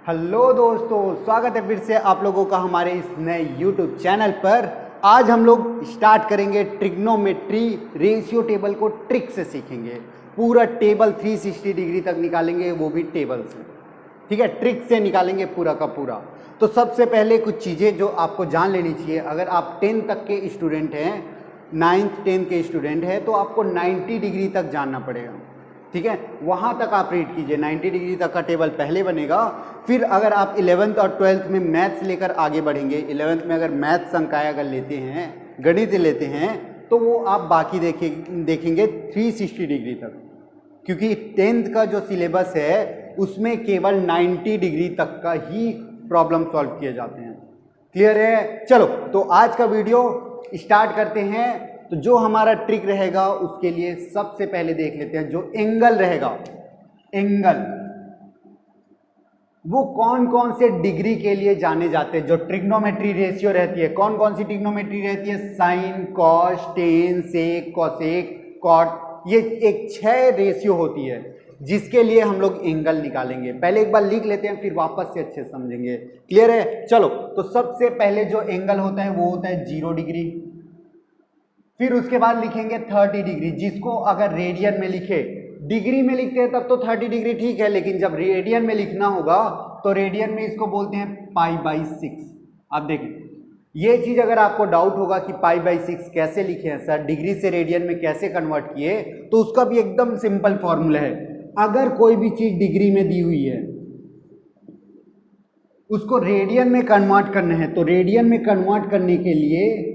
Hello दोस्तों, स्वागत है फिर से आप लोगों का हमारे इस नए YouTube चैनल पर। आज हम लोग स्टार्ट करेंगे ट्रिग्नोमेट्री रेशियो टेबल को ट्रिक से सीखेंगे। पूरा टेबल 360 डिग्री तक निकालेंगे, वो भी टेबल से। ठीक है, ट्रिक से निकालेंगे पूरा का पूरा। तो सबसे पहले कुछ चीज़ें जो आपको जान लेनी चाहिए, अगर आप 10 तक के स्टूडेंट हैं, 9th 10th के स्टूडेंट हैं, तो आपको 90 डिग्री तक जानना पड़ेगा। ठीक है, वहाँ तक आप रीड कीजिए, 90 डिग्री तक का टेबल पहले बनेगा। फिर अगर आप 11th और 12th में मैथ्स लेकर आगे बढ़ेंगे, 11th में अगर मैथ्स संकाय अगर लेते हैं, गणित लेते हैं, तो वो आप बाकी देखेंगे 360 डिग्री तक, क्योंकि 10th का जो सिलेबस है उसमें केवल 90 डिग्री तक का ही प्रॉब्लम सॉल्व किए जाते हैं। क्लियर है? चलो, तो आज का वीडियो स्टार्ट करते हैं। तो जो हमारा ट्रिक रहेगा उसके लिए सबसे पहले देख लेते हैं जो एंगल रहेगा। एंगल वो कौन कौन से डिग्री के लिए जाने जाते हैं। जो ट्रिग्नोमेट्री रेशियो रहती है, कौन कौन सी ट्रिग्नोमेट्री रहती है? साइन, कॉस, टेन, सेक, कोसेक, कॉट, ये एक 6 रेशियो होती है जिसके लिए हम लोग एंगल निकालेंगे। पहले एक बार लिख लेते हैं, फिर वापस से अच्छे समझेंगे। क्लियर है? चलो, तो सबसे पहले जो एंगल होता है वो होता है 0 डिग्री। फिर उसके बाद लिखेंगे 30 डिग्री, जिसको अगर रेडियन में लिखे, डिग्री में लिखते हैं तब तो 30 डिग्री ठीक है, लेकिन जब रेडियन में लिखना होगा तो रेडियन में इसको बोलते हैं π/6। आप देखिए, ये चीज अगर आपको डाउट होगा कि π/6 कैसे लिखे हैं सर, डिग्री से रेडियन में कैसे कन्वर्ट किए, तो उसका भी एकदम सिंपल फॉर्मूला है। अगर कोई भी चीज डिग्री में दी हुई है, उसको रेडियन में कन्वर्ट करना है, तो रेडियन में कन्वर्ट करने के लिए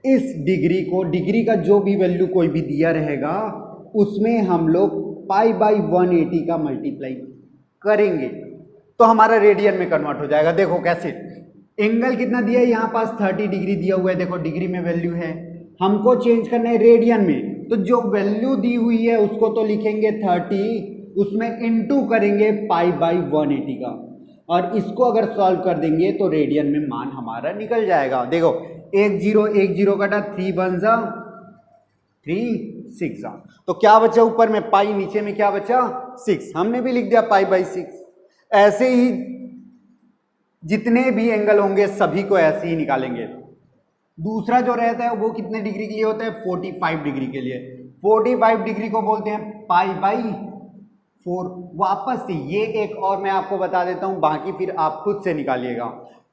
इस डिग्री को, डिग्री का जो भी वैल्यू कोई भी दिया रहेगा उसमें हम लोग π/180 का मल्टीप्लाई करेंगे तो हमारा रेडियन में कन्वर्ट हो जाएगा। देखो कैसे, एंगल कितना दिया है, यहाँ पास 30 डिग्री दिया हुआ है, देखो डिग्री में वैल्यू है, हमको चेंज करना है रेडियन में, तो जो वैल्यू दी हुई है उसको तो लिखेंगे 30, उसमें इंटू करेंगे π/180 का, और इसको अगर सॉल्व कर देंगे तो रेडियन में मान हमारा निकल जाएगा। देखो, 1 0 कटा, 3 1 जा 3 6 जा, तो क्या बचा ऊपर में पाई, नीचे में क्या बचा 6, हमने भी लिख दिया π/6। ऐसे ही जितने भी एंगल होंगे सभी को ऐसे ही निकालेंगे। दूसरा जो रहता है वो कितने डिग्री के लिए होता है? 45 डिग्री के लिए। 45 डिग्री को बोलते हैं π/4। वापस से ये एक और मैं आपको बता देता हूं, बाकी फिर आप खुद से निकालिएगा।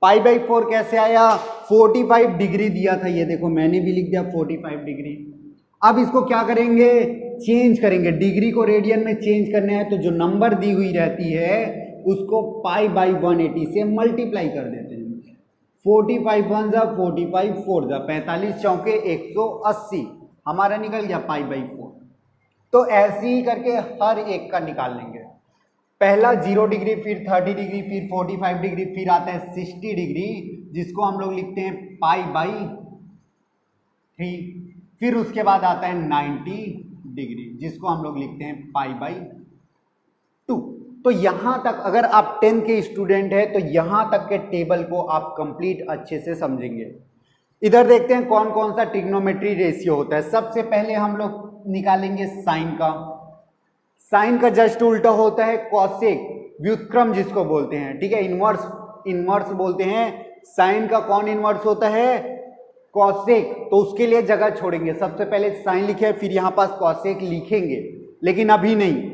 π/4 कैसे आया? 45 डिग्री दिया था, ये देखो मैंने भी लिख दिया 45 डिग्री। अब इसको क्या करेंगे? चेंज करेंगे, डिग्री को रेडियन में चेंज करना है, तो जो नंबर दी हुई रहती है उसको π/180 से मल्टीप्लाई कर देते हैं। 45 1 जा 45 4 जा 45 चौके 180, हमारा निकल गया π/4। तो ऐसे ही करके हर एक का निकाल लेंगे। पहला 0 डिग्री, फिर 30 डिग्री, फिर 45 डिग्री, फिर आता है 60 डिग्री, जिसको हम लोग लिखते हैं π/3। फिर उसके बाद आता है 90 डिग्री, जिसको हम लोग लिखते हैं π/2। तो यहां तक अगर आप 10 के स्टूडेंट हैं तो यहां तक के टेबल को आप कंप्लीट अच्छे से समझेंगे। इधर देखते हैं कौन कौन सा ट्रिग्नोमेट्री रेशियो होता है। सबसे पहले हम लोग निकालेंगे साइन का। साइन का जस्ट उल्टा होता है कॉसेक, व्युत्क्रम जिसको बोलते हैं। ठीक है, इनवर्स बोलते हैं। साइन का कौन इनवर्स होता है? कॉसेक। तो उसके लिए जगह छोड़ेंगे, सबसे पहले साइन लिखे, फिर यहां पास कॉसेक लिखेंगे, लेकिन अभी नहीं।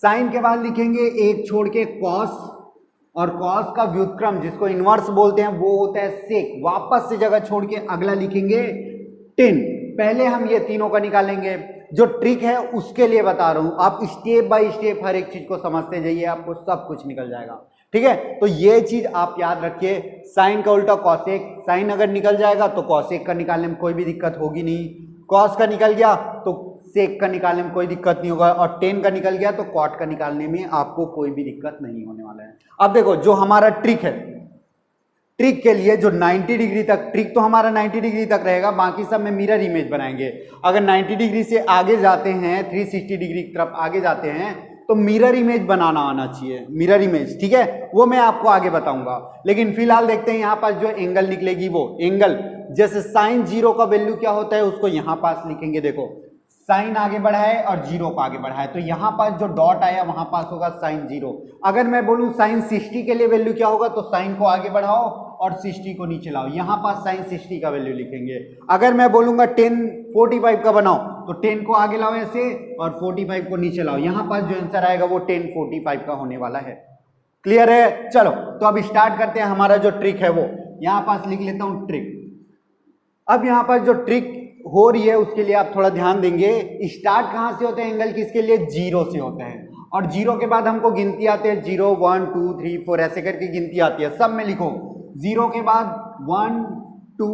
साइन के बाद लिखेंगे एक छोड़ के कॉस, और कॉस का व्युत्क्रम जिसको इनवर्स बोलते हैं वो होता है सेक। वापस से जगह छोड़ के अगला लिखेंगे टेन। पहले हम ये तीनों का निकालेंगे। जो ट्रिक है उसके लिए बता रहा हूं, आप स्टेप बाय स्टेप हर एक चीज को समझते जाइए, आपको सब कुछ निकल जाएगा। ठीक है, तो ये चीज आप याद रखिए। साइन का उल्टा कॉसेक, साइन अगर निकल जाएगा तो कॉसेक का निकालने में कोई भी दिक्कत होगी नहीं। कॉस का निकल गया तो सेक का निकालने में कोई दिक्कत नहीं होगा, और टेन का निकल गया तो कॉट का निकालने में आपको कोई भी दिक्कत नहीं होने वाला है। अब देखो, जो हमारा ट्रिक है, ट्रिक के लिए जो 90 डिग्री तक, ट्रिक तो हमारा 90 डिग्री तक रहेगा, बाकी सब में मिरर इमेज बनाएंगे। अगर 90 डिग्री से आगे जाते हैं, 360 डिग्री की तरफ आगे जाते हैं, तो मिरर इमेज बनाना आना चाहिए, मिरर इमेज। ठीक है, वो मैं आपको आगे बताऊंगा। लेकिन फिलहाल देखते हैं यहाँ पास जो एंगल निकलेगी, वो एंगल जैसे साइन 0 का वैल्यू क्या होता है उसको यहाँ पास लिखेंगे। देखो, साइन आगे बढ़ा है और जीरो को आगे बढ़ा है, तो यहां पास जो डॉट आया वहां पास होगा साइन जीरो। अगर मैं बोलूं साइन 60 के लिए वैल्यू क्या होगा, तो साइन को आगे बढ़ाओ और 60 को नीचे लाओ, यहां पास साइन 60 का वैल्यू लिखेंगे। अगर मैं बोलूंगा 10 45 का बनाओ, तो 10 को आगे लाओ ऐसे और 45 को नीचे लाओ, यहां पास जो आंसर आएगा वो 10 45 का होने वाला है। क्लियर है? चलो तो अब स्टार्ट करते हैं। हमारा जो ट्रिक है वो यहां पास लिख लेता हूं ट्रिक। अब यहां पर जो ट्रिक हो रही है उसके लिए आप थोड़ा ध्यान देंगे। स्टार्ट कहां से होते हैं एंगल, किसके लिए? जीरो से होते हैं, और जीरो के बाद हमको गिनती आती है 0 1 2 3 4 ऐसे करके गिनती आती है, सब में लिखो। जीरो के बाद 1 2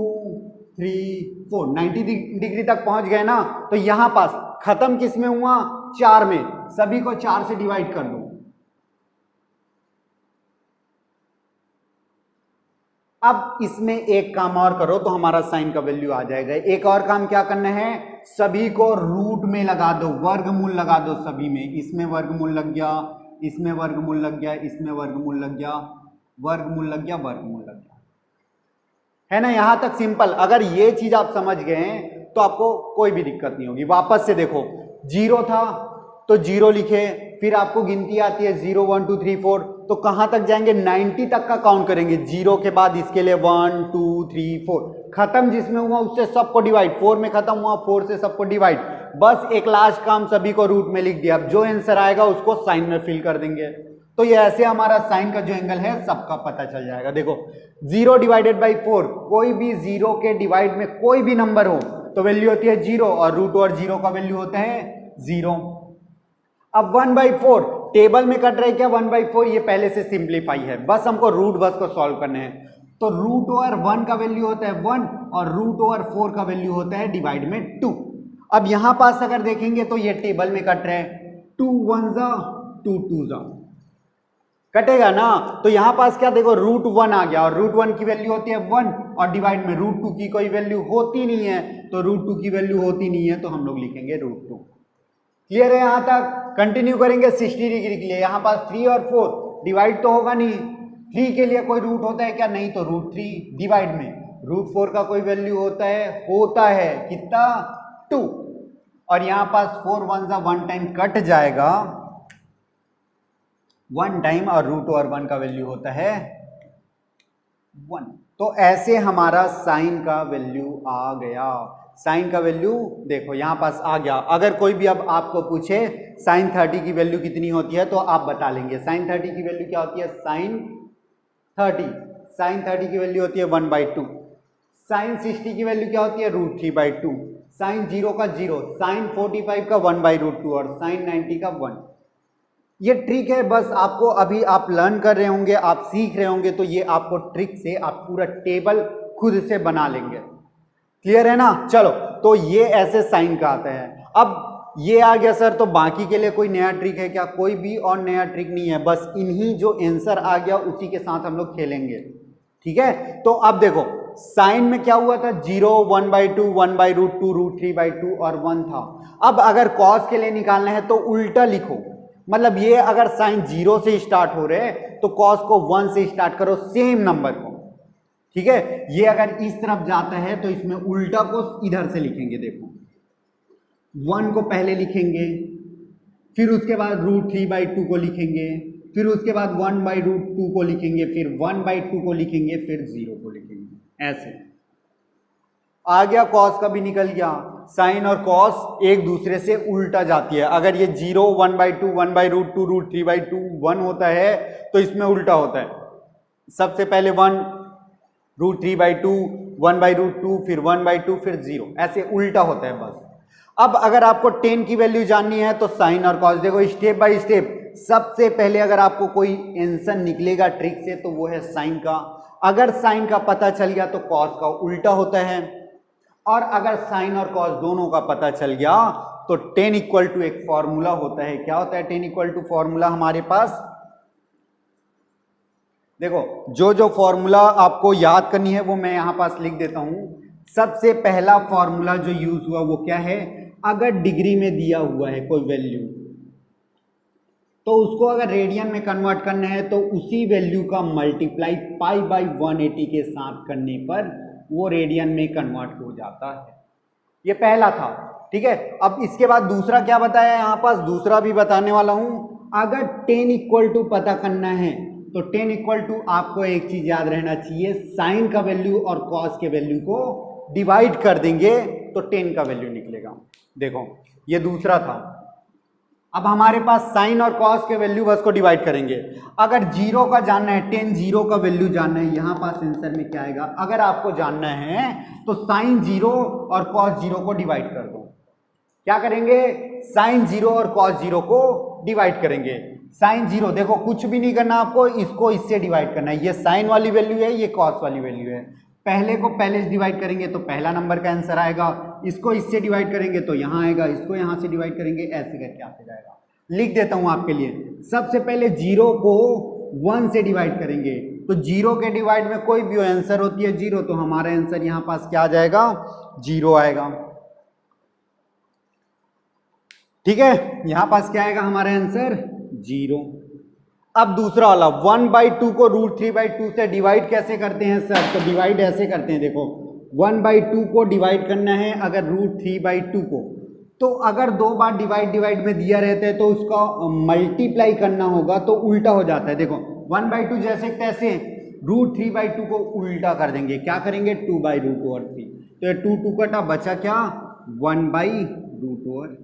3 4 90 डिग्री तक पहुंच गए ना, तो यहां पास खत्म किस में हुआ? 4 में। सभी को 4 से डिवाइड कर दो। अब इसमें एक काम और करो तो हमारा साइन का वैल्यू आ जाएगा। एक और काम क्या करना है, सभी को रूट में लगा दो, वर्गमूल लगा दो सभी में। इसमें वर्गमूल लग गया, इसमें वर्गमूल लग गया, इसमें वर्गमूल लग गया, वर्गमूल लग गया, वर्गमूल लग गया, है ना? यहां तक सिंपल। अगर ये चीज आप समझ गए तो आपको कोई भी दिक्कत नहीं होगी। वापस से देखो, जीरो था तो जीरो लिखे, फिर आपको गिनती आती है 0 1 2 3 4, तो कहां तक जाएंगे? 90 तक का काउंट करेंगे। जीरो के बाद इसके लिए 1 2 3 4, खत्म जिसमें हुआ उससे सबको डिवाइड। 4 में खत्म हुआ, 4 से सबको डिवाइड। बस एक लास्ट काम, सभी को रूट में लिख दिया। अब जो आंसर आएगा उसको साइन में फिल कर देंगे। तो ये ऐसे हमारा साइन का जो एंगल है सबका पता चल जाएगा। देखो 0 डिवाइडेड बाई 4, कोई भी जीरो के डिवाइड में कोई भी नंबर हो तो वैल्यू होती है 0, और रूट और जीरो का वैल्यू होता है 0। अब 1/4 टेबल में कट रहे क्या? 1/4 ये पहले से सिंप्लीफाई है, बस हमको रूट बस को सॉल्व करने हैं। तो रूट ओवर 1 का वैल्यू होता है 1 और रूट ओवर 4 का वैल्यू होता है डिवाइड में 2। अब यहां पास अगर देखेंगे तो ये टेबल में कट रहे हैं, 2 1 जा 2 2 जा, कटेगा ना। तो यहां पास क्या देखो, रूट 1 आ गया, और रूट 1 की वैल्यू होती है 1 और डिवाइड में रूट 2 की कोई वैल्यू होती नहीं है, तो रूट 2 की वैल्यू होती नहीं है तो हम लोग लिखेंगे रूट 2। क्लियर है? यहां तक कंटिन्यू करेंगे 60 डिग्री के लिए। यहां पास 3 और 4 डिवाइड तो होगा नहीं, 3 के लिए कोई रूट होता है क्या? नहीं, तो रूट 3 डिवाइड में रूट 4 का कोई वैल्यू होता है कितना? 2। और यहां पास 4 1 जा 1 टाइम कट जाएगा, 1 टाइम, और रूट ओवर 1 का वैल्यू होता है 1। तो ऐसे हमारा साइन का वैल्यू आ गया। साइन का वैल्यू देखो यहां पास आ गया। अगर कोई भी अब आपको पूछे साइन 30 की वैल्यू कितनी होती है तो आप बता लेंगे। साइन 30 की वैल्यू क्या होती है? साइन 30 की वैल्यू होती है 1/2। साइन 60 की वैल्यू क्या होती है? √3/2। साइन 0 का 0, साइन 45 का 1/√2 और साइन 90 का 1। ये ट्रिक है, बस आपको अभी आप लर्न कर रहे होंगे, आप सीख रहे होंगे, तो ये आपको ट्रिक से आप पूरा टेबल खुद से बना लेंगे। क्लियर है ना? चलो तो ये ऐसे साइन का आता है। अब ये आ गया सर, तो बाकी के लिए कोई नया ट्रिक है क्या? कोई भी और नया ट्रिक नहीं है, बस इन्हीं जो आंसर आ गया उसी के साथ हम लोग खेलेंगे। ठीक है? तो अब देखो साइन में क्या हुआ था? 0 1/2 1/√2 √3/2 और 1 था। अब अगर कॉस के लिए निकालना है तो उल्टा लिखो, मतलब ये अगर साइन 0 से स्टार्ट हो रहे तो कॉस को 1 से स्टार्ट करो, सेम नंबर को। ठीक है? ये अगर इस तरफ जाता है तो इसमें उल्टा को इधर से लिखेंगे। देखो 1 को पहले लिखेंगे, फिर उसके बाद √3/2 को लिखेंगे, फिर उसके बाद 1/√2 को लिखेंगे, फिर 1/2 को लिखेंगे, फिर 0 को लिखेंगे। ऐसे आ गया, कॉस का भी निकल गया। साइन और कॉस एक दूसरे से उल्टा जाती है। अगर ये 0 1/2 1/√2 √3/2 1 होता है तो इसमें उल्टा होता है। सबसे पहले 1 √3/2 1/√2 फिर 1/2 फिर 0, ऐसे उल्टा होता है बस। अब अगर आपको 10 की वैल्यू जाननी है तो साइन और कॉस देखो स्टेप बाय स्टेप। सबसे पहले अगर आपको कोई आंसर निकलेगा ट्रिक से तो वो है साइन का। अगर साइन का पता चल गया तो कॉस का उल्टा होता है, और अगर साइन और कॉस दोनों का पता चल गया तो tan = एक फॉर्मूला होता है। क्या होता है tan = फॉर्मूला हमारे पास? देखो जो फॉर्मूला आपको याद करनी है वो मैं यहां पास लिख देता हूं। सबसे पहला फॉर्मूला जो यूज हुआ वो क्या है? अगर डिग्री में दिया हुआ है कोई वैल्यू तो उसको अगर रेडियन में कन्वर्ट करना है तो उसी वैल्यू का मल्टीप्लाई π/180 के साथ करने पर वो रेडियन में कन्वर्ट हो जाता है। ये पहला था। ठीक है। अब इसके बाद दूसरा क्या बताया यहाँ पास, दूसरा भी बताने वाला हूं। अगर टेन इक्वल टू पता करना है तो टेन इक्वल टू आपको एक चीज याद रहना चाहिए, साइन का वैल्यू और कॉस के वैल्यू को डिवाइड कर देंगे तो टेन का वैल्यू निकलेगा। देखो ये दूसरा था। अब हमारे पास साइन और कॉस के वैल्यू बस को डिवाइड करेंगे। अगर जीरो का जानना है, टेन जीरो का वैल्यू जानना है, यहां पास आंसर में क्या आएगा, अगर आपको जानना है तो साइन जीरो और कॉस जीरो को डिवाइड कर दो। क्या करेंगे, साइन जीरो और कॉस जीरो को डिवाइड करेंगे। साइन जीरो देखो कुछ भी नहीं करना आपको, इसको इससे डिवाइड करना है। ये साइन वाली वैल्यू है, ये कॉस वाली वैल्यू है। पहले को पहले से डिवाइड करेंगे तो पहला नंबर का आंसर आएगा, इसको इससे डिवाइड करेंगे तो यहां आएगा, इसको यहां से डिवाइड करेंगे, ऐसे करके आते जाएगा। लिख देता हूं आपके लिए। सबसे पहले जीरो को 1 से डिवाइड करेंगे तो जीरो के डिवाइड में कोई भी आंसर होती है जीरो, तो हमारा आंसर यहां पास क्या आ जाएगा, जीरो आएगा। ठीक है, यहां पास क्या आएगा हमारा आंसर, जीरो। अब दूसरा वाला 1/2 को √3/2 से डिवाइड कैसे करते हैं सर, तो डिवाइड ऐसे करते हैं। देखो 1/2 को डिवाइड करना है अगर √3/2 को, तो अगर दो बार डिवाइड में दिया रहता है तो उसका मल्टीप्लाई करना होगा तो उल्टा हो जाता है। देखो 1/2 जैसे तैसे √3/2 को उल्टा कर देंगे, क्या करेंगे 2/√3, तो ये 2 कटा, बचा क्या 1/√3।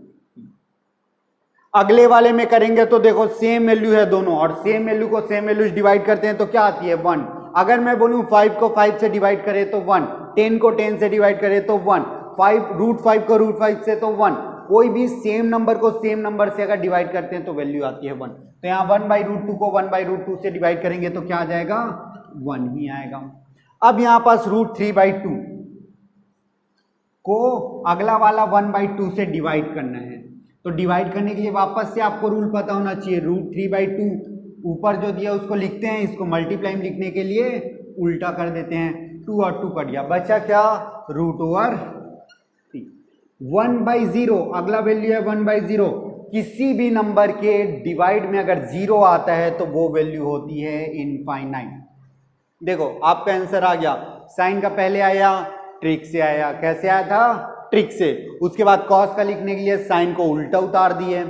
अगले वाले में करेंगे तो देखो सेम वैल्यू है दोनों, और सेम वैल्यू को सेम वैल्यू डिवाइड करते हैं तो क्या आती है 1। अगर मैं बोलूं 5 को 5 से डिवाइड करें तो 1, 10 को 10 से डिवाइड करें तो 1, 5 को √5 से तो 1। कोई भी सेम नंबर को सेम नंबर से अगर डिवाइड करते हैं तो वैल्यू आती है 1। तो यहाँ 1/√2 को 1/√2 से डिवाइड करेंगे तो क्या आ जाएगा 1 ही आएगा। अब यहाँ पास √3/2 को अगला वाला 1/2 से डिवाइड करना है, तो डिवाइड करने के लिए वापस से आपको रूल पता होना चाहिए। √3/2 ऊपर जो दिया उसको लिखते हैं, इसको मल्टीप्लाई लिखने के लिए उल्टा कर देते हैं, 2 और 2 कट गया, बचा क्या √3। 1/0 अगला वैल्यू है 1/0। किसी भी नंबर के डिवाइड में अगर 0 आता है तो वो वैल्यू होती है इनफाइनाइट। देखो आपका आंसर आ गया, साइन का पहले आया, ट्रिक से आया। कैसे आया था, ट्रिक से। उसके बाद कॉस का लिखने के लिए साइन को उल्टा उतार दिए,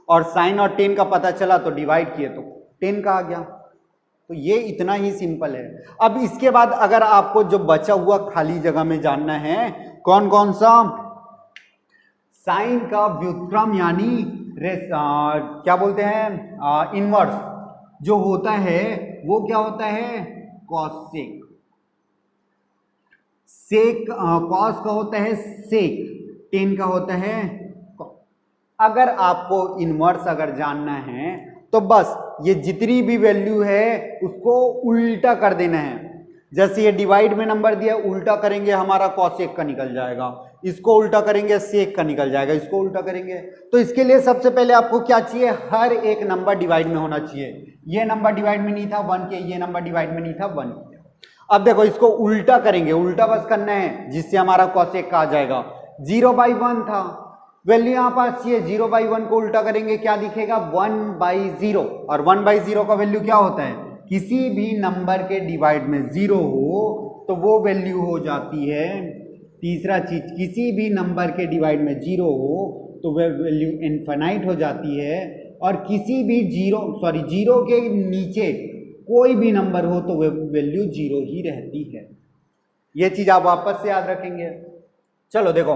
और साइन और 10 का पता चला तो डिवाइड किए तो 10 का आ गया। तो ये इतना ही सिंपल है। अब इसके बाद अगर आपको जो बचा हुआ खाली जगह में जानना है कौन कौन सा, साइन का व्युत्क्रम यानी क्या बोलते हैं इनवर्स जो होता है वो क्या होता है कॉसेक। सेक कॉस का होता है सेक, 10 का होता है। अगर आपको इनवर्स अगर जानना है तो बस ये जितनी भी वैल्यू है उसको उल्टा कर देना है। जैसे ये डिवाइड में नंबर दिया, उल्टा करेंगे हमारा कॉसेक का निकल जाएगा, इसको उल्टा करेंगे सेक का निकल जाएगा, इसको उल्टा करेंगे। तो इसके लिए सबसे पहले आपको क्या चाहिए, हर एक नंबर डिवाइड में होना चाहिए। ये नंबर डिवाइड में नहीं था 1 के, ये नंबर डिवाइड में नहीं था 1 के। अब देखो इसको उल्टा करेंगे, उल्टा बस करना है जिससे हमारा कॉसेक का आ जाएगा। 0/1 था, वैल्यू यहां पास ये 0/1 को उल्टा करेंगे क्या दिखेगा 1/0, और 1/0 का वैल्यू क्या होता है, किसी भी नंबर के डिवाइड में 0 हो तो वो वैल्यू हो जाती है। तीसरा चीज, किसी भी नंबर के डिवाइड में 0 हो तो वह वैल्यू इनफाइनाइट हो जाती है, और किसी भी 0 के नीचे कोई भी नंबर हो तो वह वैल्यू 0 ही रहती है। यह चीज आप वापस से याद रखेंगे। चलो देखो,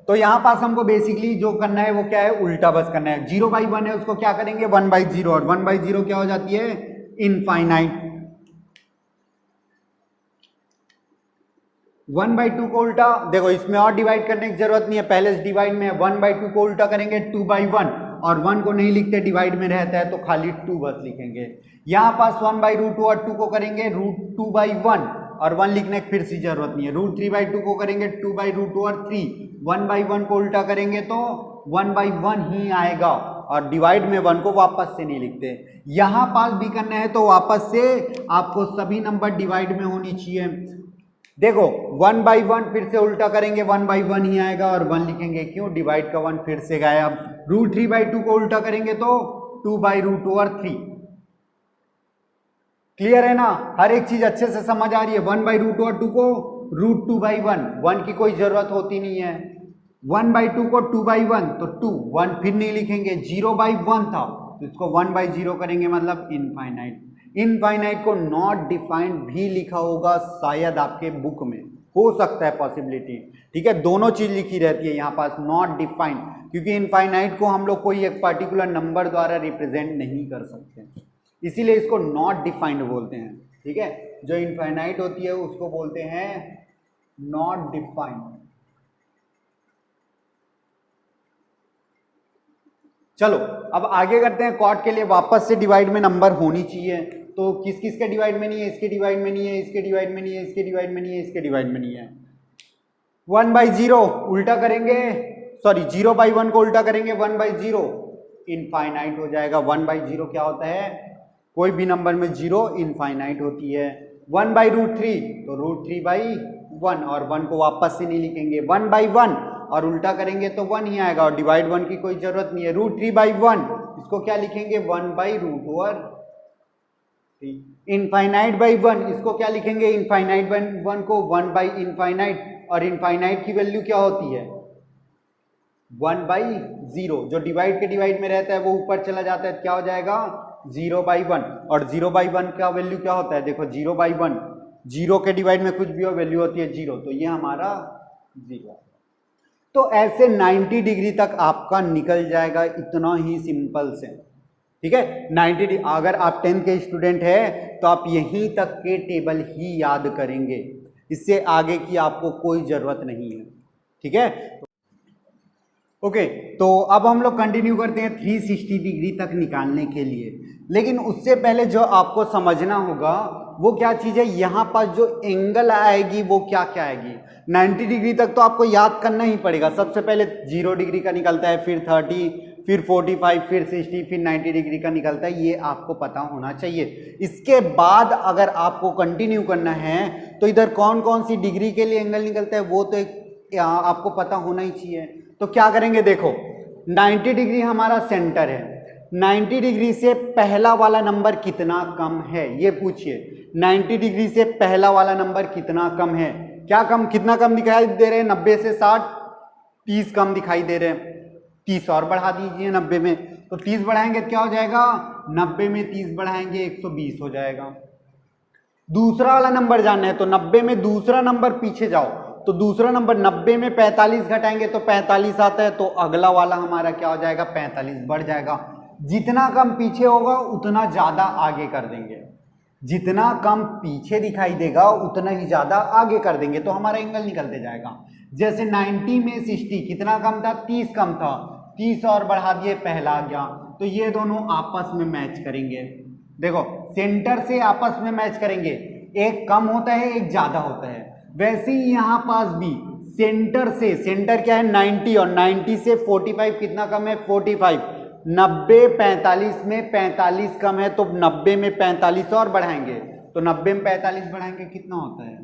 तो यहां पास हमको बेसिकली जो करना है वो क्या है, उल्टा बस करना है। 0/1 है उसको क्या करेंगे 1/0, और 1/0 क्या हो जाती है इनफाइनाइट। 1/2 को उल्टा, देखो इसमें और डिवाइड करने की जरूरत नहीं है, पहले से डिवाइड में है। 1/2 को उल्टा करेंगे 2/1, और 1 को नहीं लिखते डिवाइड में रहता है तो खाली 2 बस लिखेंगे। यहां पास 1/√2 और 2 को करेंगे √2/1, और 1 लिखने की फिर से जरूरत नहीं है। √3/2 को करेंगे 2/√2 और 3, 1/1 को उल्टा करेंगे तो 1/1 ही आएगा, और डिवाइड में 1 को वापस से नहीं लिखते। यहां पास भी करना है तो वापस से आपको सभी नंबर डिवाइड में होनी चाहिए। देखो 1/1 फिर से उल्टा करेंगे 1/1 ही आएगा, और 1 लिखेंगे क्यों, डिवाइड का 1 फिर से गायब। √3/2 को उल्टा करेंगे तो 2/√2 और 3। क्लियर है ना, हर एक चीज अच्छे से समझ आ रही है। 1/√2 और 2 को √2/1, 1 की कोई जरूरत होती नहीं है। 1/2 को 2/1 तो 2, 1 फिर नहीं लिखेंगे, 0/1 था तो इसको 1/0 करेंगे, मतलब इनफाइनाइट। इनफाइनाइट को नॉट डिफाइंड भी लिखा होगा शायद आपके बुक में, हो सकता है पॉसिबिलिटी, ठीक है। दोनों चीज लिखी रहती है यहाँ पास, नॉट डिफाइंड, क्योंकि इनफाइनाइट को हम लोग कोई एक पर्टिकुलर नंबर द्वारा रिप्रेजेंट नहीं कर सकते, इसीलिए इसको नॉट डिफाइंड बोलते हैं, ठीक है। जो इनफाइनाइट होती है उसको बोलते हैं नॉट डिफाइंड। चलो अब आगे करते हैं। कॉट के लिए वापस से डिवाइड में नंबर होनी चाहिए, तो किस किस के डिवाइड में नहीं है, इसके डिवाइड में नहीं है, इसके डिवाइड में नहीं है, इसके डिवाइड में नहीं है, इसके डिवाइड में नहीं है। 1/0 उल्टा करेंगे, सॉरी 0/1 को उल्टा करेंगे, 1/0 इनफाइनाइट हो जाएगा। 1/0 क्या होता है, कोई भी नंबर में 0 इनफाइनाइट होती है। 1/√3 तो √3/1 और 1 को वापस से नहीं लिखेंगे। 1/1 और उल्टा करेंगे तो 1 ही आएगा और डिवाइड 1 की कोई जरूरत नहीं है। √3/1 इसको क्या लिखेंगे, 1/√3। इनफाइनाइट बाई 1 इसको क्या लिखेंगे, इनफाइनाइट बाई 1 को 1/इनफाइनाइट, और इनफाइनाइट की वैल्यू क्या होती है 1/0। जो डिवाइड के डिवाइड में रहता है वो ऊपर चला जाता है, क्या हो जाएगा 0/1, और 0/1 का वैल्यू क्या होता है, देखो 0/1, 0 के डिवाइड में कुछ भी हो वैल्यू होती है 0, तो ये हमारा 0। तो ऐसे 90 डिग्री तक आपका निकल जाएगा, इतना ही सिंपल से, ठीक है। 90 डिग्री, अगर आप 10th के स्टूडेंट है तो आप यहीं तक के टेबल ही याद करेंगे, इससे आगे की आपको कोई जरूरत नहीं है, ठीक है। ओके, तो अब हम लोग कंटिन्यू करते हैं 360 डिग्री तक निकालने के लिए, लेकिन उससे पहले जो आपको समझना होगा वो क्या चीज़ है, यहाँ पर जो एंगल आएगी वो क्या क्या आएगी। 90 डिग्री तक तो आपको याद करना ही पड़ेगा। सबसे पहले 0 डिग्री का निकलता है, फिर 30, फिर 45, फिर 60, फिर 90 डिग्री का निकलता है, ये आपको पता होना चाहिए। इसके बाद अगर आपको कंटिन्यू करना है तो इधर कौन कौन सी डिग्री के लिए एंगल निकलता है वो तो आपको पता होना ही चाहिए। तो क्या करेंगे, देखो 90 डिग्री हमारा सेंटर है, 90 डिग्री से पहला वाला नंबर कितना कम है ये पूछिए। 90 डिग्री से पहला वाला नंबर कितना कम है, क्या कम, कितना कम दिखाई दे रहे हैं, 90 से 60, 30 कम दिखाई दे रहे हैं। 30 और बढ़ा दीजिए 90 में, तो 30 बढ़ाएंगे क्या हो जाएगा, 90 में 30 बढ़ाएंगे 120 हो जाएगा। दूसरा वाला नंबर जानना है तो 90 में दूसरा नंबर पीछे जाओ, तो दूसरा नंबर 90 में 45 घटाएंगे तो 45 आता है, तो अगला वाला हमारा क्या हो जाएगा 45 बढ़ जाएगा। जितना कम पीछे होगा उतना ज्यादा आगे कर देंगे, जितना कम पीछे दिखाई देगा उतना ही ज्यादा आगे कर देंगे, तो हमारा एंगल निकलते जाएगा। जैसे 90 में 60 कितना कम था, 30 कम था, 30 और बढ़ा दिए पहला आ गया, तो ये दोनों आपस में मैच करेंगे। देखो सेंटर से आपस में मैच करेंगे, एक कम होता है एक ज्यादा होता है, वैसे ही यहां पास भी सेंटर से, सेंटर क्या है 90, और 90 से 45 कितना कम है 45, 90 45 में 45 कम है, तो 90 में 45 और बढ़ाएंगे, तो 90 में 45 बढ़ाएंगे कितना होता है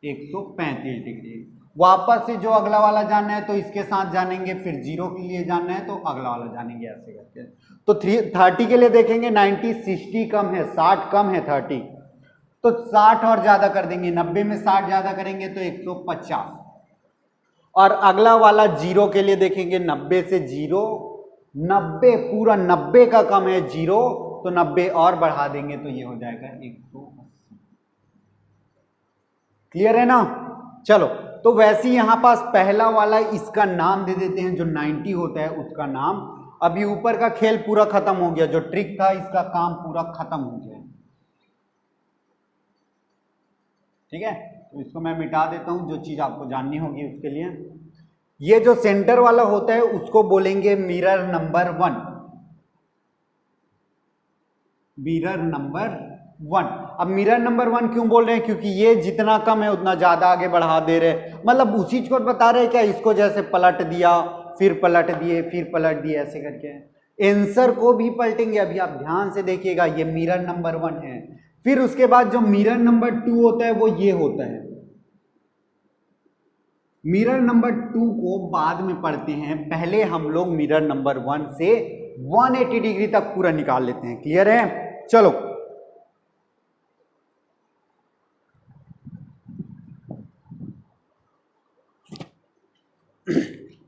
135 डिग्री। वापस से जो अगला वाला जानना है तो इसके साथ जानेंगे, फिर 0 के लिए जानना है तो अगला वाला जानेंगे, ऐसे करके। तो 30 के लिए देखेंगे 90, 60 कम है, 60 कम है 30, तो 60 और ज्यादा कर देंगे, 90 में 60 ज्यादा करेंगे तो 150, और अगला वाला 0 के लिए देखेंगे 90 से 0, 90 पूरा 90 का कम है 0, तो 90 और बढ़ा देंगे तो ये हो जाएगा 180। क्लियर है ना। चलो, तो वैसे ही यहां पास पहला वाला इसका नाम दे देते हैं, जो 90 होता है उसका नाम। अभी ऊपर का खेल पूरा खत्म हो गया, जो ट्रिक था इसका काम पूरा खत्म हो गया, ठीक है। तो इसको मैं मिटा देता हूं, जो चीज आपको जाननी होगी उसके लिए। ये जो सेंटर वाला होता है उसको बोलेंगे मिरर नंबर 1, मिरर नंबर 1। अब मिरर नंबर 1 क्यों बोल रहे हैं, क्योंकि ये जितना कम है उतना ज्यादा आगे बढ़ा दे रहे, मतलब उसी चीज को बता रहे हैं क्या, इसको जैसे पलट दिया, फिर पलट दिए, फिर पलट दिए, ऐसे करके आंसर को भी पलटेंगे। अभी आप ध्यान से देखिएगा, ये मिरर नंबर 1 है। फिर उसके बाद जो मिरर नंबर 2 होता है वो ये होता है। मिरर नंबर 2 को बाद में पढ़ते हैं, पहले हम लोग मिरर नंबर 1 से 180 डिग्री तक पूरा निकाल लेते हैं। क्लियर है। चलो,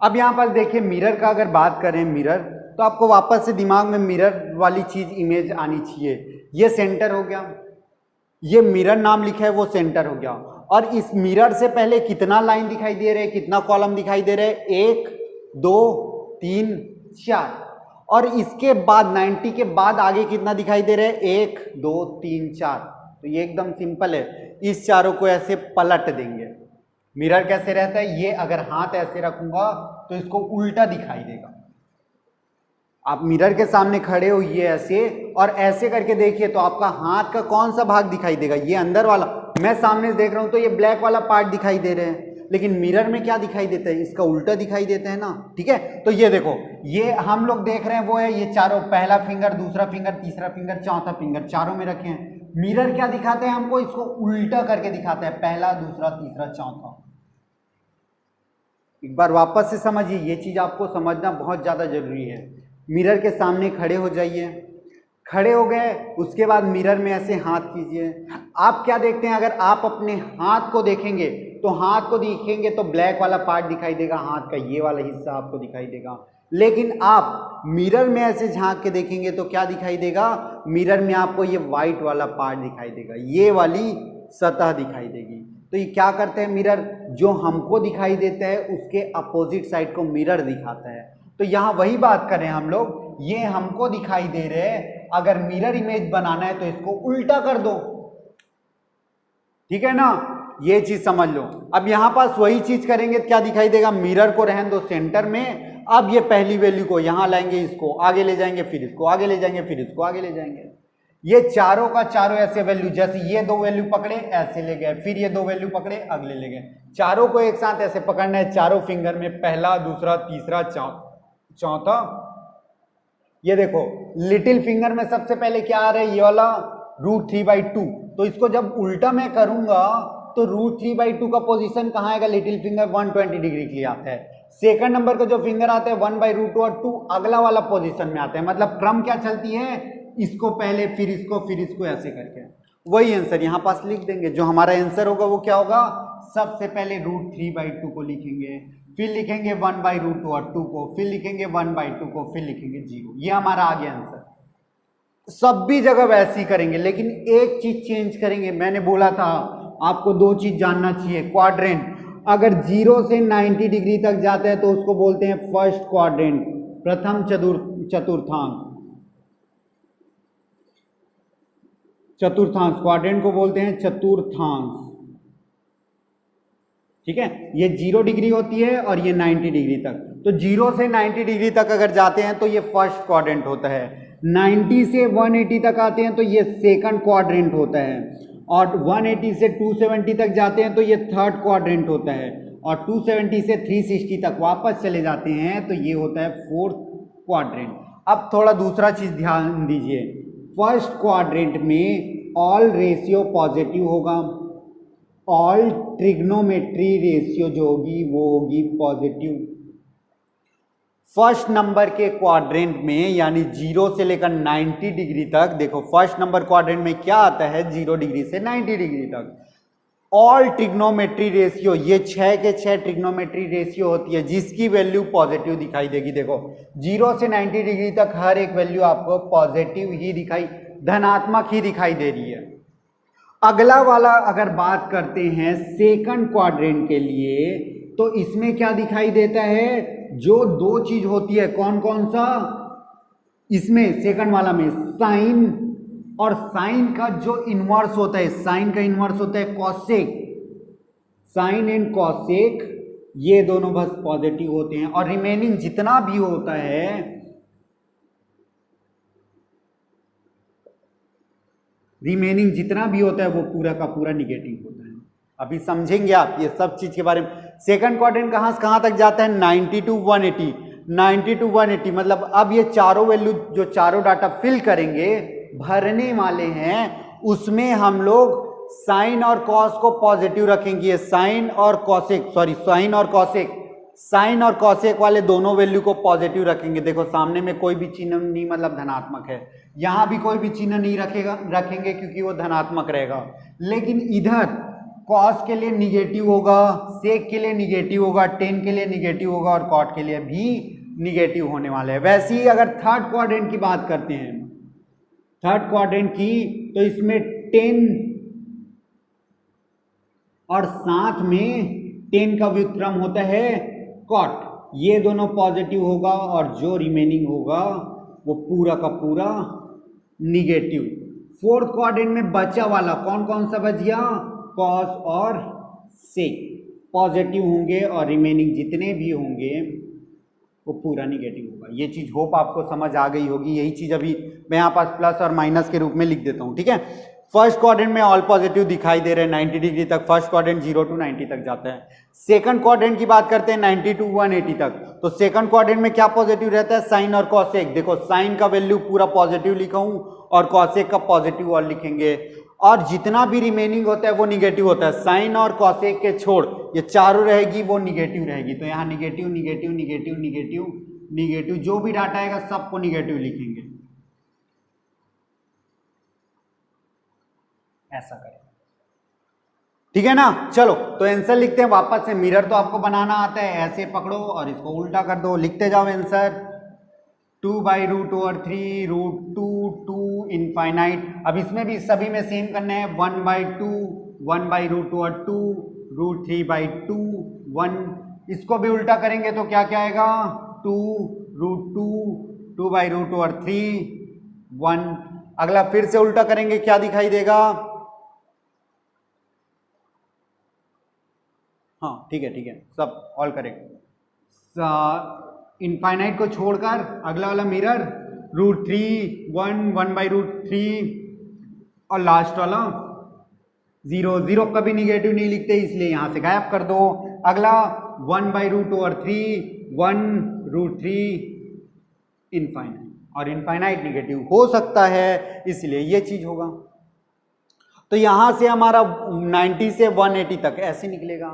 अब यहाँ पर देखिए मिरर का अगर बात करें मिरर, तो आपको वापस से दिमाग में मिरर वाली चीज इमेज आनी चाहिए। ये सेंटर हो गया, ये मिरर नाम लिखा है वो सेंटर हो गया, और इस मिरर से पहले कितना लाइन दिखाई दे रहे हैं, कितना कॉलम दिखाई दे रहे हैं, 1 2 3 4, और इसके बाद 90 के बाद आगे कितना दिखाई दे रहे हैं, 1 2 3 4। तो ये एकदम सिंपल है, इस चारों को ऐसे पलट देंगे। मिरर कैसे रहता है, ये अगर हाथ ऐसे रखूंगा तो इसको उल्टा दिखाई देगा। आप मिरर के सामने खड़े होइए ऐसे और ऐसे करके देखिए तो आपका हाथ का कौन सा भाग दिखाई देगा, ये अंदर वाला। मैं सामने से देख रहा हूं तो ये ब्लैक वाला पार्ट दिखाई दे रहे हैं, लेकिन मिरर में क्या दिखाई देता है, इसका उल्टा दिखाई देता है ना। ठीक है, तो ये देखो, ये हम लोग देख रहे हैं वो है ये चारों, पहला फिंगर, दूसरा फिंगर, तीसरा फिंगर, चौथा फिंगर, चारों में रखे हैं। मिरर क्या दिखाते हैं हमको, इसको उल्टा करके दिखाते हैं, पहला दूसरा तीसरा चौथा। एक बार वापस से समझिए, ये चीज आपको समझना बहुत ज्यादा जरूरी है। मिरर के सामने खड़े हो जाइए, खड़े हो गए, उसके बाद मिरर में ऐसे हाथ कीजिए। आप क्या देखते हैं, अगर आप अपने हाथ को देखेंगे तो हाथ को देखेंगे तो ब्लैक वाला पार्ट दिखाई देगा, हाथ का ये वाला हिस्सा आपको दिखाई देगा। लेकिन आप मिरर में ऐसे झांक के देखेंगे तो क्या दिखाई देगा, मिरर में आपको ये वाइट वाला पार्ट दिखाई देगा, ये वाली सतह दिखाई देगी। तो ये क्या करते हैं, मिरर जो हमको दिखाई देता है उसके अपोजिट साइड को मिरर दिखाता है। तो यहाँ वही बात करें हम लोग, ये हमको दिखाई दे रहे हैं, अगर मिरर इमेज बनाना है तो इसको उल्टा कर दो। ठीक है ना, ये चीज समझ लो। अब यहां पास वही चीज करेंगे, क्या दिखाई देगा, मिरर को रहने दो सेंटर में। अब ये पहली वैल्यू को यहां लाएंगे, इसको आगे ले जाएंगे, फिर इसको आगे ले जाएंगे, फिर इसको आगे ले जाएंगे। ये चारों का चारों ऐसे वैल्यू, जैसे ये 2 वैल्यू पकड़े ऐसे ले गए, फिर ये 2 वैल्यू पकड़े अगले ले गए। चारों को एक साथ ऐसे पकड़ना है, चारों फिंगर में, पहला दूसरा तीसरा चौथा। ये देखो लिटिल फिंगर में सबसे पहले क्या आ रहा है, ये वाला √3/2। तो इसको जब उल्टा मैं करूंगा तो √3/2 का पोजीशन कहाँ आएगा, लिटिल फिंगर 120 डिग्री के लिए आता है। सेकंड नंबर का जो फिंगर आता है 1/√2 और 2 अगला वाला पोजीशन में आता है। मतलब क्रम क्या चलती है, इसको पहले फिर इसको ऐसे करके। वही आंसर यहाँ पास लिख देंगे। जो हमारा आंसर होगा वो क्या होगा, सबसे पहले √3/2 को लिखेंगे, फिर लिखेंगे 1/√2 और 2 को, फिर लिखेंगे 1/2 को, फिर लिखेंगे 0। ये हमारा आ गया आंसर। सब भी जगह वैसे ही करेंगे, लेकिन एक चीज चेंज करेंगे। मैंने बोला था आपको 2 चीज जानना चाहिए। क्वाड्रेंट अगर 0 से 90 डिग्री तक जाता है तो उसको बोलते हैं फर्स्ट क्वाड्रेंट, प्रथम चतुर्थांश। क्वाड्रेंट को बोलते हैं चतुर्थांश। ठीक है, ये 0 डिग्री होती है और ये 90 डिग्री तक। तो 0 से 90 डिग्री तक अगर जाते हैं तो ये फर्स्ट क्वाड्रेंट होता है। 90 से 180 तक आते हैं तो ये सेकंड क्वाड्रेंट होता है, और 180 से 270 तक जाते हैं तो ये थर्ड क्वाड्रेंट होता है, और 270 से 360 तक वापस चले जाते हैं तो ये होता है फोर्थ क्वाड्रेंट। अब थोड़ा दूसरा चीज ध्यान दीजिए, फर्स्ट क्वाड्रेंट में ऑल रेशियो पॉजिटिव होगा, ऑल ट्रिग्नोमेट्री रेशियो जो होगी वो होगी पॉजिटिव। फर्स्ट नंबर के क्वाड्रेंट में यानी 0 से लेकर 90 डिग्री तक, देखो फर्स्ट नंबर क्वाड्रेंट में क्या आता है, 0 डिग्री से 90 डिग्री तक ऑल ट्रिग्नोमेट्री रेशियो, ये 6 के 6 ट्रिग्नोमेट्री रेशियो होती है जिसकी वैल्यू पॉजिटिव दिखाई देगी। देखो 0 से 90 डिग्री तक हर एक वैल्यू आपको पॉजिटिव ही दिखाई, धनात्मक ही दिखाई दे रही है। अगला वाला अगर बात करते हैं सेकंड क्वाड्रेंट के लिए, तो इसमें क्या दिखाई देता है, जो 2 चीज होती है, कौन कौन सा, इसमें सेकंड वाला में साइन, और साइन का जो इनवर्स होता है, साइन का इनवर्स होता है कॉसेक। साइन एंड कॉसेक ये दोनों बस पॉजिटिव होते हैं, और रिमेनिंग जितना भी होता है, वो पूरा का पूरा निगेटिव होता है। अभी समझेंगे आप ये सब चीज के बारे में। सेकंड क्वाड्रेंट कहां से कहां तक जाता है, 90 to 180। 90 to 180 मतलब अब ये चारों वैल्यू, जो चारों डाटा फिल करेंगे, भरने वाले हैं, उसमें हम लोग साइन और कॉस को पॉजिटिव रखेंगे। साइन और कॉसेक वाले दोनों वैल्यू को पॉजिटिव रखेंगे। देखो सामने में कोई भी चिन्ह नहीं, मतलब धनात्मक है, यहां भी कोई भी चिन्ह नहीं रखेंगे क्योंकि वो धनात्मक रहेगा। लेकिन इधर कॉस के लिए निगेटिव होगा, सेक के लिए निगेटिव होगा, टेन के लिए निगेटिव होगा और कॉट के लिए भी निगेटिव होने वाले हैं। वैसे ही अगर थर्ड क्वाड्रेंट की बात करते हैं, थर्ड क्वाड्रेंट की, तो इसमें टेन और साथ में टेन का व्युत्क्रम होता है कॉट, ये दोनों पॉजिटिव होगा और जो रिमेनिंग होगा वो पूरा का पूरा निगेटिव। फोर्थ क्वाड्रेंट में बचा वाला कौन कौन सा बच गया, कॉस और सेक पॉजिटिव होंगे और रिमेनिंग जितने भी होंगे वो पूरा निगेटिव होगा। ये चीज होप आपको समझ आ गई होगी। यही चीज अभी मैं यहाँ पास प्लस और माइनस के रूप में लिख देता हूँ, ठीक है। फर्स्ट क्वाड्रेंट में ऑल पॉजिटिव दिखाई दे रहे हैं 90 डिग्री तक, फर्स्ट क्वाड्रेंट 0 to 90 तक जाता है। सेकंड क्वाड्रेंट की बात करते हैं 90 to 180 तक, तो सेकंड क्वाड्रेंट में क्या पॉजिटिव रहता है, साइन और कॉसेक। देखो साइन का वैल्यू पूरा पॉजिटिव लिखा हूं और कॉसेक का पॉजिटिव और लिखेंगे, और जितना भी रिमेनिंग होता है वो निगेटिव होता है। साइन और कॉसेक के छोड़ ये चारों रहेगी वो निगेटिव रहेगी, तो यहाँ negative negative negative negative negative, जो भी डाटा आएगा सबको निगेटिव लिखेंगे, ऐसा करें, ठीक है ना। चलो तो आंसर लिखते हैं वापस से। मिरर तो आपको बनाना आता है, ऐसे पकड़ो और इसको उल्टा कर दो, लिखते जाओ आंसर 2/√3 √2 2 इनफाइनाइट। अब इसमें भी सभी में सेम करना है, 1/2 1/√2 √3/2 1। इसको भी उल्टा करेंगे तो क्या क्या आएगा, 2√2 2/√3 1। अगला फिर से उल्टा करेंगे, क्या दिखाई देगा, हाँ ठीक है सब ऑल करेक्ट। इनफाइनाइट को छोड़कर अगला वाला मिरर √3 1 1/√3 और लास्ट वाला 0 0 कभी निगेटिव नहीं लिखते इसलिए यहां से गायब कर दो। अगला 1/√3 1√3 इनफाइनाइट, और इनफाइनाइट निगेटिव हो सकता है इसलिए ये चीज होगा। तो यहां से हमारा 90 से 180 तक ऐसे निकलेगा।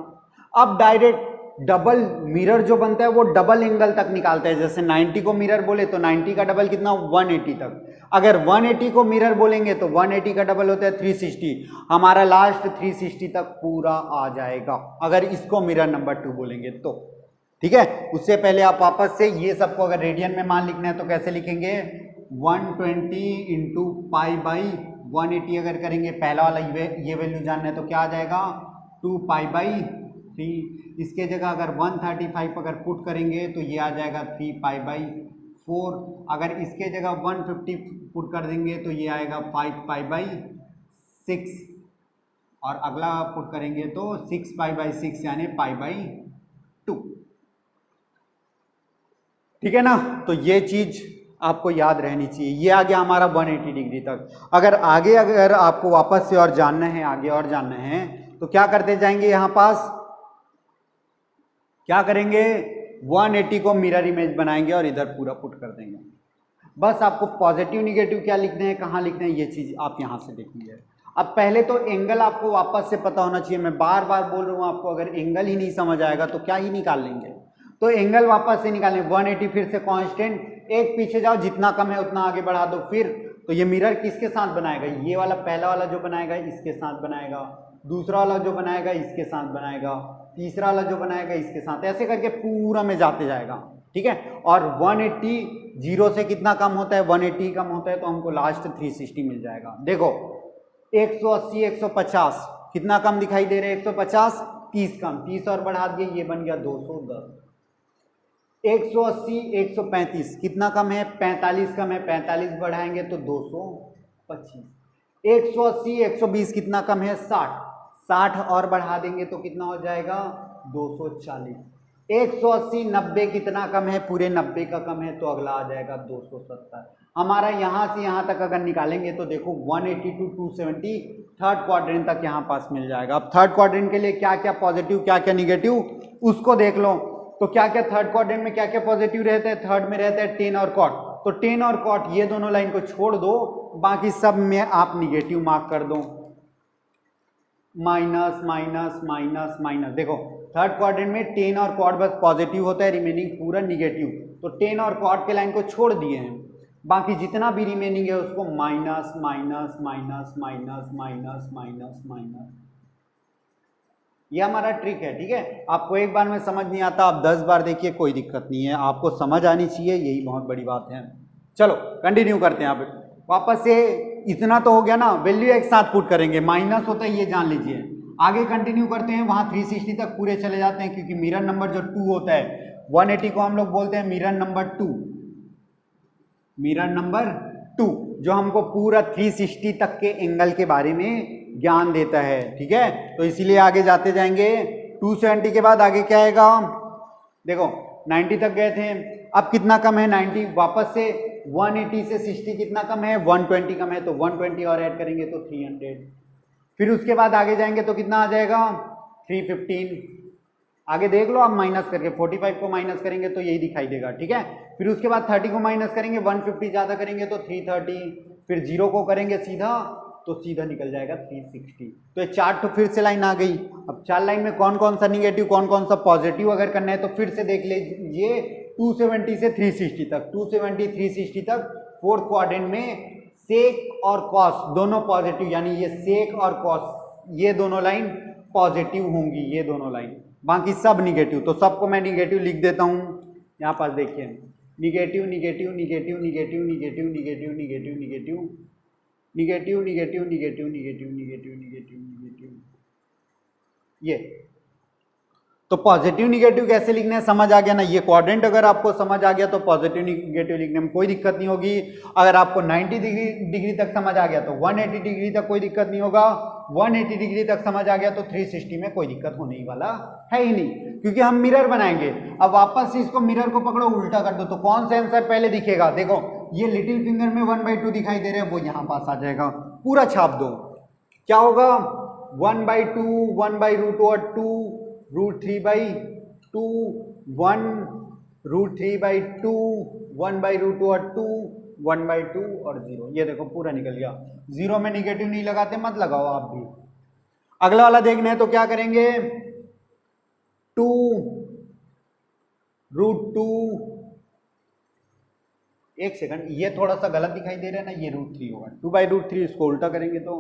अब डायरेक्ट डबल मिरर जो बनता है वो डबल एंगल तक निकालता है। जैसे 90 को मिरर बोले तो 90 का डबल कितना, 180 तक। अगर 180 को मिरर बोलेंगे तो 180 का डबल होता है 360। हमारा लास्ट 360 तक पूरा आ जाएगा अगर इसको मिरर नंबर 2 बोलेंगे तो, ठीक है। उससे पहले आप वापस से ये सबको अगर रेडियन में मान लिखना है तो कैसे लिखेंगे, 120 इंटू π/180 अगर करेंगे, पहला वाला ये वैल्यू जानना है तो क्या आ जाएगा, 2π/3। इसके जगह अगर 135 अगर पुट करेंगे तो ये आ जाएगा 3π/4। अगर इसके जगह 150 पुट कर देंगे तो ये आएगा 5π/6, और अगला पुट करेंगे तो 6π/6 यानी π/2, ठीक है ना। तो ये चीज आपको याद रहनी चाहिए। ये आ गया हमारा 180 डिग्री तक। अगर आपको वापस से और जानना है, आगे और जानना है तो क्या करते जाएंगे, यहां पास क्या करेंगे, 180 को मिरर इमेज बनाएंगे और इधर पूरा पुट कर देंगे। बस आपको पॉजिटिव निगेटिव क्या लिखना है, कहाँ लिखना है, ये चीज आप यहां से देखेंगे। अब पहले तो एंगल आपको वापस से पता होना चाहिए। मैं बार बार बोल रहा हूं आपको, अगर एंगल ही नहीं समझ आएगा तो क्या ही निकाल लेंगे। तो एंगल वापस से निकालें, 180 फिर से कांस्टेंट, एक पीछे जाओ, जितना कम है उतना आगे बढ़ा दो। फिर तो ये मिरर किसके साथ बनाएगा, ये वाला पहला वाला जो बनाएगा इसके साथ बनाएगा, दूसरा वाला जो बनाएगा इसके साथ बनाएगा, तीसरा वाला जो बनाएगा इसके साथ, ऐसे करके पूरा में जाते जाएगा, ठीक है। और 180 0 से कितना कम होता है, 180 कम होता है तो हमको लास्ट 360 मिल जाएगा। देखो 180 150 कितना कम दिखाई दे रहा है, 150 30 कम, 30 और बढ़ा दिए ये बन गया 210। 180 135 कितना कम है, 45 कम है, 45 बढ़ाएंगे तो 225। 180 120 कितना कम है, 60 60 और बढ़ा देंगे तो कितना हो जाएगा, 240। 180 90 कितना कम है, पूरे 90 का कम है तो अगला आ जाएगा 270। हमारा यहाँ से यहाँ तक अगर निकालेंगे तो देखो 180 to 270 थर्ड क्वाड्रेंट तक यहाँ पास मिल जाएगा। अब थर्ड क्वाड्रेंट के लिए क्या क्या पॉजिटिव क्या क्या निगेटिव उसको देख लो। तो क्या क्या थर्ड क्वाड्रेंट में क्या क्या पॉजिटिव रहता है, थर्ड में रहता है टेन और कॉट। तो टेन और कॉट ये दोनों लाइन को छोड़ दो, बाकी सब में आप निगेटिव मार्क कर दो, माइनस माइनस माइनस माइनस। देखो थर्ड क्वाड्रेंट में टेन और कॉट बस पॉजिटिव होता है, रिमेनिंग पूरा निगेटिव। तो टेन और कॉट के लाइन को छोड़ दिए हैं, बाकी जितना भी रिमेनिंग है उसको minus minus minus minus minus minus minus. ये हमारा ट्रिक है, ठीक है। आपको एक बार में समझ नहीं आता, आप 10 बार देखिए, कोई दिक्कत नहीं है, आपको समझ आनी चाहिए, यही बहुत बड़ी बात है। चलो कंटिन्यू करते हैं। आप वापस से इतना तो हो गया ना, वैल्यू एक साथ पुट करेंगे, माइनस होता है ये जान लीजिए। आगे कंटिन्यू करते हैं, वहां 360 तक पूरे चले जाते हैं, क्योंकि मिरर नंबर जो 2 होता है, 180 को हम लोग बोलते हैं मिरर नंबर 2, मिरर नंबर 2 जो हमको पूरा 360 तक के एंगल के बारे में ज्ञान देता है, ठीक है। तो इसीलिए आगे जाते जाएंगे। 270 के बाद आगे क्या आएगा, देखो 90 तक गए थे, अब कितना कम है 90, वापस से 180 से 60 कितना कम है, 120 कम है, तो 120 और ऐड करेंगे तो 300। फिर उसके बाद आगे जाएंगे तो कितना आ जाएगा 315। आगे देख लो आप माइनस करके, 45 को माइनस करेंगे तो यही दिखाई देगा, ठीक है। फिर उसके बाद 30 को माइनस करेंगे, 150 ज्यादा करेंगे तो 330, फिर 0 को करेंगे सीधा तो सीधा निकल जाएगा 360। तो ये 4 तो फिर से लाइन आ गई। अब 4 लाइन में कौन कौन सा निगेटिव कौन कौन सा पॉजिटिव अगर करना है तो फिर से देख लीजिए। 270 से 360 तक, 270 360 तक, फोर्थ क्वाड्रेंट में सेक और कॉस दोनों पॉजिटिव, यानी ये सेक और कॉस ये दोनों लाइन पॉजिटिव होंगी, ये दोनों लाइन, बाकी सब निगेटिव। तो सबको मैं निगेटिव लिख देता हूं। यहाँ पास देखिए, negative negative negative negative negative negative negative negative negative negative negative negative negative negative negative, ये तो पॉजिटिव निगेटिव कैसे लिखना है समझ आ गया ना। ये क्वाड्रेंट अगर आपको समझ आ गया तो पॉजिटिव निगेटिव लिखने में कोई दिक्कत नहीं होगी। अगर आपको 90 डिग्री तक समझ आ गया तो 180 डिग्री तक कोई दिक्कत नहीं होगा, 180 डिग्री तक समझ आ गया तो 360 में कोई दिक्कत होने ही वाला है ही नहीं, क्योंकि हम मिरर बनाएंगे। अब वापस से इसको मिरर को पकड़ो, उल्टा कर दो, तो कौन सा आंसर पहले दिखेगा, देखो ये लिटिल फिंगर में 1/2 दिखाई दे रहे हैं, वो यहाँ पास आ जाएगा, पूरा छाप दो। क्या होगा 1/2 1/√2 √3/2 1 √3/2 1/√2 1/2 और 0। ये देखो पूरा निकल गया। 0 में निगेटिव नहीं लगाते, मत लगाओ आप भी। अगला वाला देखना है तो क्या करेंगे, 2 √2, एक सेकंड, ये थोड़ा सा गलत दिखाई दे रहा है ना, ये √3 होगा, 2/√3 इसको उल्टा करेंगे तो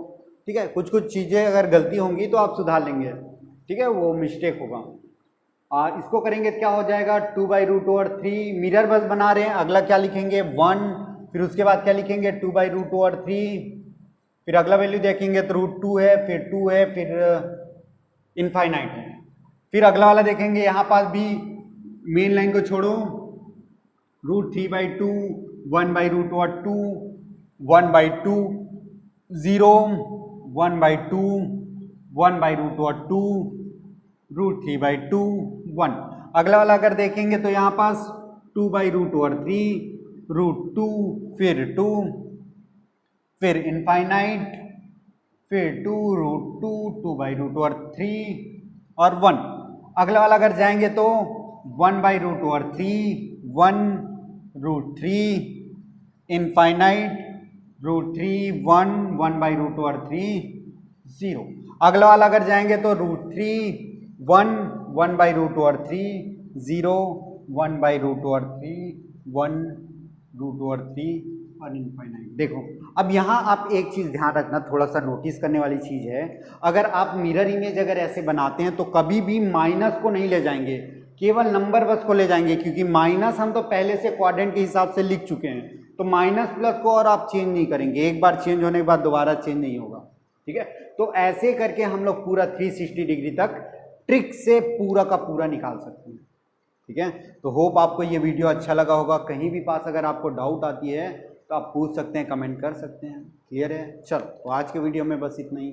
ठीक है। कुछ कुछ चीजें अगर गलती होंगी तो आप सुधार लेंगे, ठीक है, वो मिस्टेक होगा। इसको करेंगे क्या हो जाएगा 2/√3, मिरर बस बना रहे हैं। अगला क्या लिखेंगे 1, फिर उसके बाद क्या लिखेंगे 2/√3, फिर अगला वैल्यू देखेंगे तो √2 है, फिर 2 है, फिर इनफाइनाइट है। फिर अगला वाला देखेंगे, यहाँ पास भी मेन लाइन को छोड़ो, √3/2 1/√2 1/2 0 1/2 1/√2 √3/2 1। अगला वाला अगर देखेंगे तो यहाँ पास 2/√3 √2 फिर 2 फिर इनफाइनाइट फिर 2 √2 2/√3 और 1। अगला वाला अगर जाएंगे तो 1/√3 1 √3 इनफाइनाइट √3 1 1/√3 0। अगला वाला अगर जाएंगे तो √3 1 1/√3 0 1/√3 1 √3 और इनफाइनाइट। देखो अब यहाँ आप एक चीज ध्यान रखना, थोड़ा सा नोटिस करने वाली चीज है। अगर आप मिरर इमेज अगर ऐसे बनाते हैं तो कभी भी माइनस को नहीं ले जाएंगे, केवल नंबर बस को ले जाएंगे, क्योंकि माइनस हम तो पहले से क्वाड्रेंट के हिसाब से लिख चुके हैं, तो माइनस प्लस को और आप चेंज नहीं करेंगे, एक बार चेंज होने के बाद दोबारा चेंज नहीं होगा, ठीक है। तो ऐसे करके हम लोग पूरा 360 डिग्री तक ट्रिक से पूरा का पूरा निकाल सकते हैं, ठीक है। तो होप आपको ये वीडियो अच्छा लगा होगा। कहीं भी पास अगर आपको डाउट आती है तो आप पूछ सकते हैं, कमेंट कर सकते हैं। क्लियर है? चलो तो आज के वीडियो में बस इतना ही।